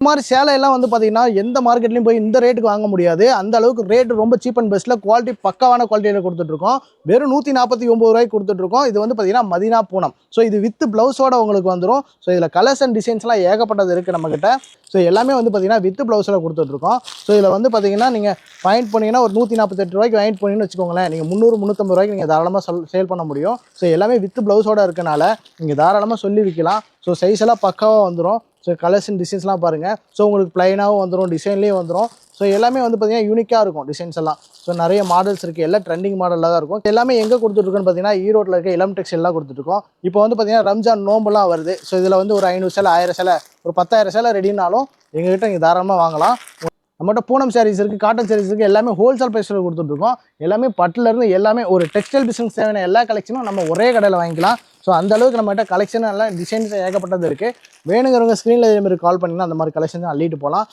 இந்த மாதிரி சேலை எல்லாம் வந்து பார்த்தீங்கன்னா எந்த மார்க்கெட்லையும் போய் இந்த ரேட்டுக்கு வாங்க முடியாது. அந்த அளவுக்கு ரேட் ரொம்ப சீப் அண்ட் பெஸ்ட்டில் குவாலிட்டி பக்காவான குவாலிட்டியில் கொடுத்துட்ருக்கோம். வெறும் 149 ரூபாய்க்கு கொடுத்துட்ருக்கோம். இது வந்து பார்த்தீங்கன்னா மதினா பூனம். ஸோ இது வித் ப்ளவுஸோட உங்களுக்கு வந்துடும். ஸோ இதில் கலர்ஸ் அண்ட் டிசைன்ஸ்லாம் ஏகப்பட்டது இருக்குது நம்மக்கிட்ட. ஸோ எல்லாமே வந்து பார்த்தீங்கன்னா வித் ப்ளவுஸில் கொடுத்துட்ருக்கோம். ஸோ இதில் வந்து பார்த்தீங்கன்னா நீங்கள் வாங்கிட்டு போனீங்கன்னா ஒரு 148 ரூபாய்க்கு வாங்கிட்டு போனீங்கன்னு வச்சுக்கோங்களேன். நீங்கள் 300 350 ரூபாய்க்கு நீங்கள் தாராளமாக சேல் பண்ண முடியும். ஸோ எல்லாமே வித் ப்ளவுஸோட இருக்கனால நீங்கள் தாராளமாக சொல்லி விற்கலாம். ஸோ சைஸ் எல்லாம் பக்காவாக வந்துடும். ஸோ கலர்ஸ் அண்ட் டிசைன்ஸ்லாம் பாருங்கள். ஸோ உங்களுக்கு ப்ளைனாகவும் வந்துடும், டிசைன்லேயும் வந்துடும். ஸோ எல்லாமே வந்து பார்த்தீங்கன்னா யூனிக்காக இருக்கும் டிசைன்ஸ் எல்லாம். ஸோ நிறைய மாடல்ஸ் இருக்குது, எல்லாம் ட்ரெண்டிங் மாடலில் தான் இருக்கும். எல்லாமே எங்கே கொடுத்துட்ருக்குன்னு பார்த்தீங்கன்னா ஈரோட்டில் இருக்க இளம் டெக்ஸ்டைல்லாம் கொடுத்துட்ருக்கோம். இப்போ வந்து பார்த்தீங்கன்னா ரம்ஜான் நோம்புலாம் வருது. ஸோ இதில் வந்து ஒரு 500 சேலை 1000 சேலை ஒரு 10,000 சேலை ரெடினாலும் எங்ககிட்ட நீங்கள் தாராளமாக வாங்கலாம். நம்மகிட்ட பூனம் சாரீஸ் இருக்குது, காட்டன் சாரீஸ் இருக்குது, எல்லாமே ஹோல்சேல் ப்ரைஸில் கொடுத்துட்ருக்கோம். எல்லாமே பட்டுலேருந்து எல்லாமே ஒரு டெக்ஸ்டைல் பிஸ்னஸ் தேவையான எல்லா கலெக்ஷனும் நம்ம ஒரே கடையில் வாங்கிக்கலாம். ஸோ அந்த அளவுக்கு நம்மகிட்ட கலெக்ஷன் எல்லாம் டிசைன்ஸ் ஏகப்பட்டது இருக்குது. வேணுங்கிறவங்க ஸ்க்ரீனில் இதே மாதிரி கால் பண்ணிங்கன்னா அந்த மாதிரி கலெக்ஷன் அள்ளிட்டு போகலாம்.